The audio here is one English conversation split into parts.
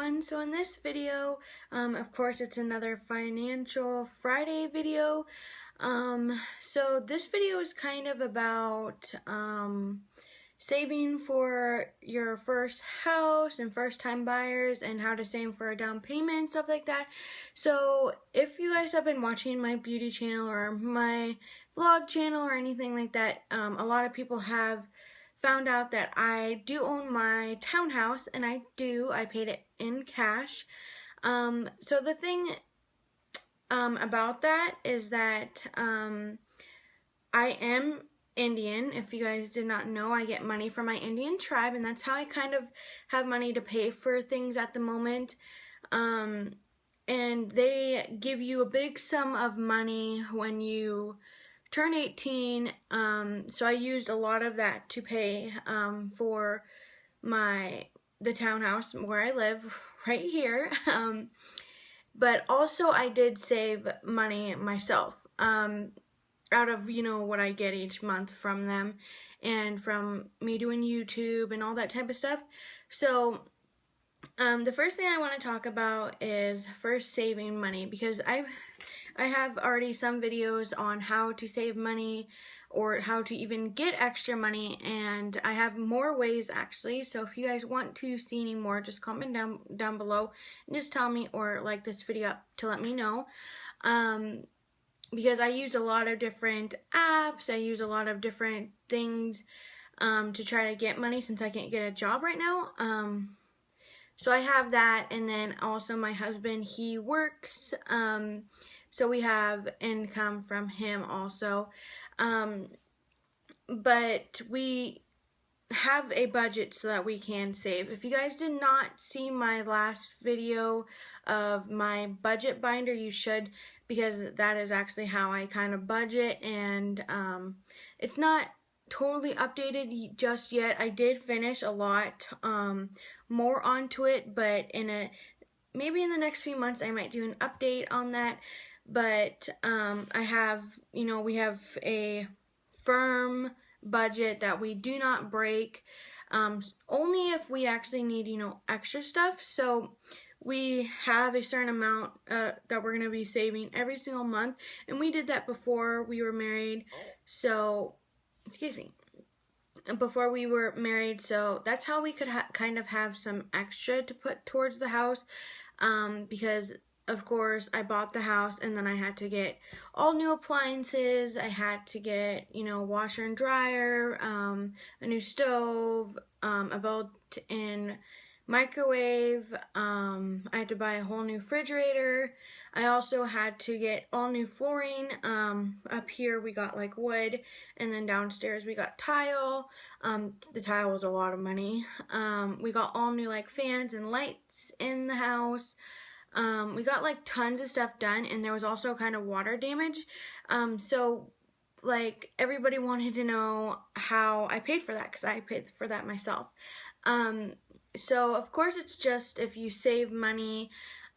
everyone. So in this video, of course it's another Financial Friday video. So this video is kind of about saving for your first house and first time buyers and how to save for a down payment, stuff like that. So if you guys have been watching my beauty channel or my vlog channel or anything like that, a lot of people have found out that I do own my townhouse, and I paid it in cash. So the thing about that is that I am Indian. If you guys did not know, I get money from my Indian tribe, and that's how I kind of have money to pay for things at the moment. And they give you a big sum of money when you turn 18, so I used a lot of that to pay for the townhouse where I live right here. But also I did save money myself out of, what I get each month from them and from me doing YouTube and all that type of stuff. So the first thing I want to talk about is first saving money, because I have already some videos on how to save money or how to even get extra money, and I have more ways actually. So if you guys want to see any more, just comment down below and just tell me, or like this video up to let me know. Because I use a lot of different apps, I use a lot of different things to try to get money since I can't get a job right now. So I have that, and then also my husband, he works, so we have income from him also. But we have a budget so that we can save. If you guys did not see my last video of my budget binder, you should, because that is actually how I kind of budget, and it's not totally updated just yet. I did finish a lot more onto it, but maybe in the next few months I might do an update on that. But I have, we have a firm budget that we do not break, only if we actually need, extra stuff. So we have a certain amount that we're going to be saving every single month, and we did that before we were married. So before we were married, so that's how we could kind of have some extra to put towards the house, because of course I bought the house and then I had to get all new appliances. I had to get, washer and dryer, a new stove, a built-in microwave. I had to buy a whole new refrigerator. I also had to get all new flooring. Up here we got like wood, and then downstairs we got tile. The tile was a lot of money. We got all new like fans and lights in the house. We got like tons of stuff done, and there was also kind of water damage. So like everybody wanted to know how I paid for that, because I paid for that myself. So of course it's just if you save money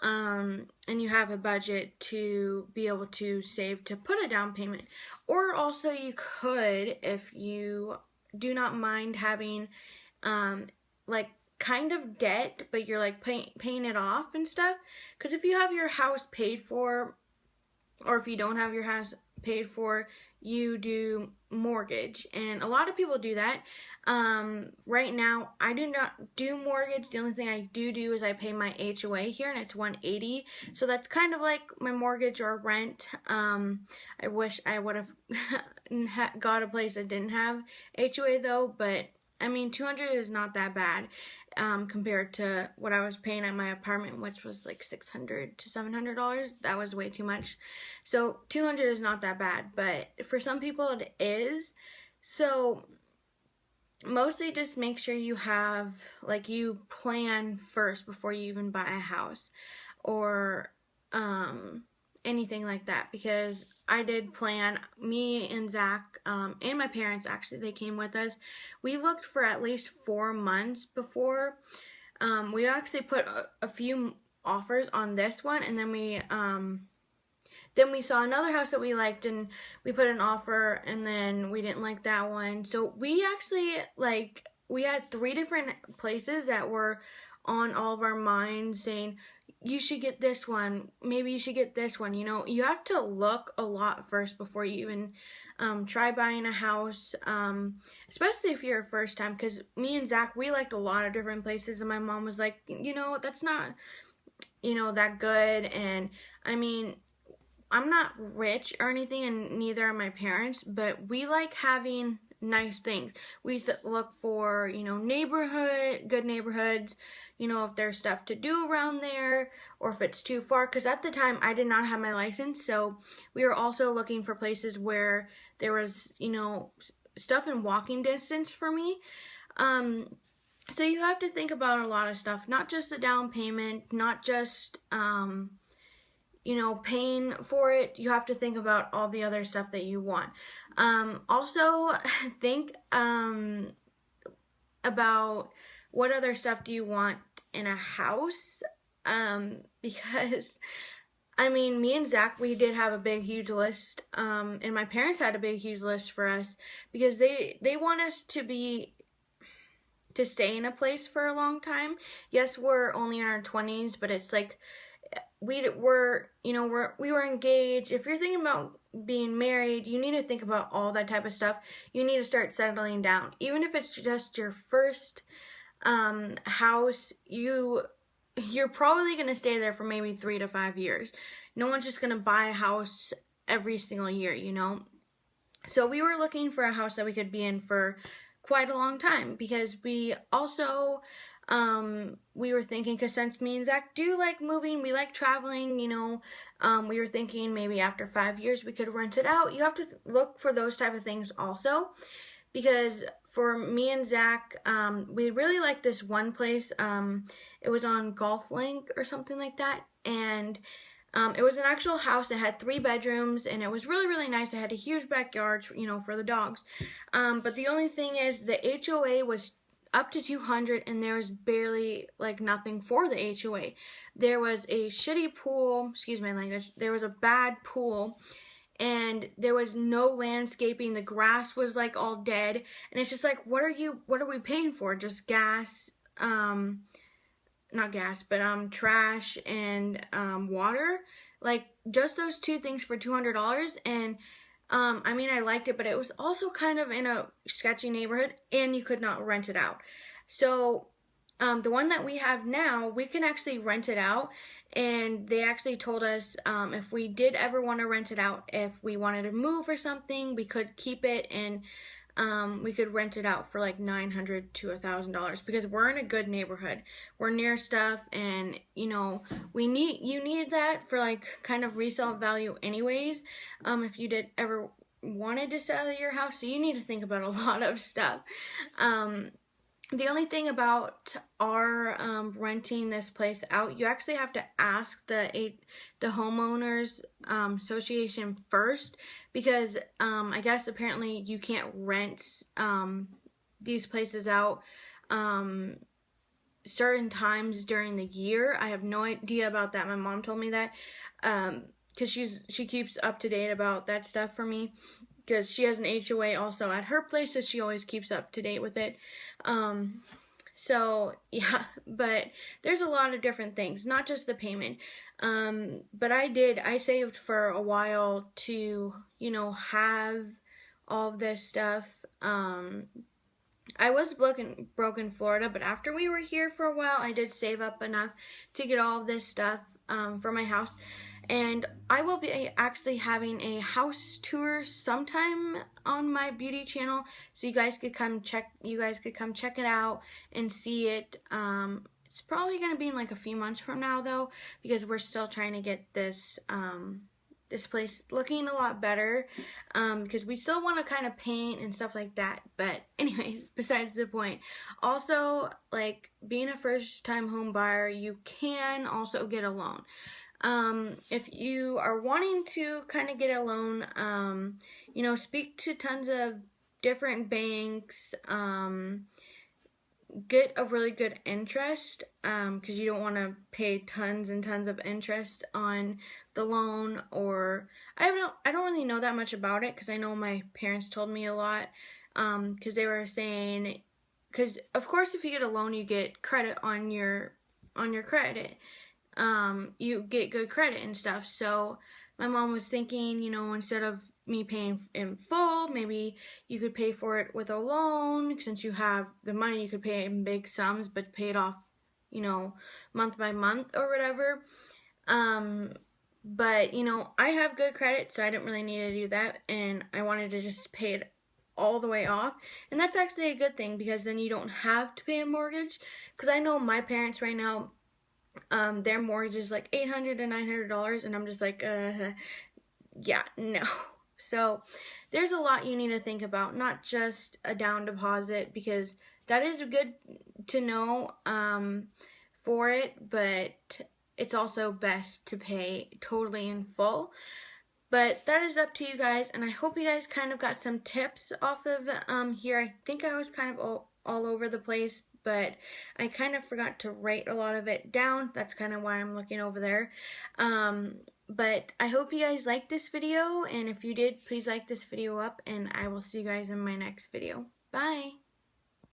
and you have a budget to be able to save to put a down payment. Or also you could, if you do not mind having like kind of debt, but you're like paying it off and stuff. Because if you have your house paid for, or if you don't have your house paid for, you do mortgage, and a lot of people do that. Right now I do not do mortgage. The only thing I do is I pay my HOA here, and it's $180, so that's kind of like my mortgage or rent. I wish I would have got a place that didn't have HOA though, but I mean $200 is not that bad compared to what I was paying at my apartment, which was like $600 to $700. That was way too much. So $200 is not that bad, but for some people it is. So mostly just make sure you have, like, you plan first before you even buy a house or anything like that, because I did plan. Me and Zach and my parents, actually, they came with us. We looked for at least 4 months before. We actually put a few offers on this one, and then we saw another house that we liked, and we put an offer, and then we didn't like that one. So we actually, we had 3 different places that were on all of our minds saying, you should get this one, maybe you should get this one. You know, you have to look a lot first before you even try buying a house, especially if you're a first time, because me and Zach, we liked a lot of different places, and my mom was like, you know, that's not, you know, that good. And I mean, I'm not rich or anything, and neither are my parents, but we like having nice things. We look for, you know, good neighborhoods, you know, if there's stuff to do around there, or if it's too far, because at the time I did not have my license, so we were also looking for places where there was, you know, stuff in walking distance for me. So you have to think about a lot of stuff, not just the down payment, not just, you know, paying for it. You have to think about all the other stuff that you want. Also, think about what other stuff do you want in a house, because I mean, me and Zach, we did have a big, huge list, and my parents had a big, huge list for us, because they want us to stay in a place for a long time. Yes, we're only in our 20s, but it's like, we were engaged. If you're thinking about being married, you need to think about all that type of stuff. You need to start settling down. Even if it's just your first house, you're probably going to stay there for maybe 3 to 5 years. No one's just going to buy a house every single year, you know. So we were looking for a house that we could be in for quite a long time, because we also we were thinking, because since me and Zach do like moving, we like traveling, you know, we were thinking maybe after 5 years we could rent it out. You have to look for those type of things also, because for me and Zach, we really liked this one place. It was on Golf Link or something like that, and it was an actual house. It had 3 bedrooms, and it was really, really nice. It had a huge backyard, you know, for the dogs. But the only thing is, the HOA was up to $200, and there was barely like nothing for the HOA. There was a shitty pool, excuse my language, there was a bad pool, and there was no landscaping. The grass was like all dead, and it's just like, what are we paying for? Just gas, not gas, but trash and water, like just those 2 things for $200. And I mean, I liked it, but it was also kind of in a sketchy neighborhood, and you could not rent it out. So the one that we have now, we can actually rent it out, and they actually told us if we did ever want to rent it out, if we wanted to move or something, we could keep it, and we could rent it out for like $900 to $1,000, because we're in a good neighborhood. We're near stuff, and you know, you need that for like kind of resale value anyways, if you did ever wanted to sell your house. So you need to think about a lot of stuff. The only thing about our renting this place out, you actually have to ask the homeowners association first, because I guess apparently you can't rent these places out certain times during the year. I have no idea about that. My mom told me that because she keeps up to date about that stuff for me, because she has an HOA also at her place, so she always keeps up to date with it. So yeah, but there's a lot of different things, not just the payment. But I saved for a while to, you know, have all of this stuff. I was broke in Florida, but after we were here for a while, I did save up enough to get all of this stuff for my house. And I will be actually having a house tour sometime on my beauty channel, so you guys could come check it out and see it. It's probably going to be in like a few months from now though, because we're still trying to get this this place looking a lot better, because we still want to kind of paint and stuff like that. But anyways, besides the point. Also, like, being a first time home buyer, you can also get a loan. If you are wanting to kind of get a loan, you know, speak to tons of different banks, get a really good interest, because you don't want to pay tons and tons of interest on the loan. Or I don't really know that much about it, because I know my parents told me a lot, because they were saying because of course if you get a loan you get credit on your credit. You get good credit and stuff. So my mom was thinking, you know, instead of me paying in full, maybe you could pay for it with a loan. Since you have the money, you could pay in big sums, but pay it off, you know, month by month or whatever. But, you know, I have good credit, so I didn't really need to do that, and I wanted to just pay it all the way off. And that's actually a good thing, because then you don't have to pay a mortgage. Because I know my parents right now, their mortgage is like $800 to $900, and I'm just like, yeah, no. So there's a lot you need to think about, not just a down deposit, because that is good to know for it, but it's also best to pay totally in full. But that is up to you guys, and I hope you guys kind of got some tips off of here. I think I was kind of all over the place, but I kind of forgot to write a lot of it down. That's kind of why I'm looking over there. But I hope you guys liked this video, and if you did, please like this video up, and I will see you guys in my next video. Bye!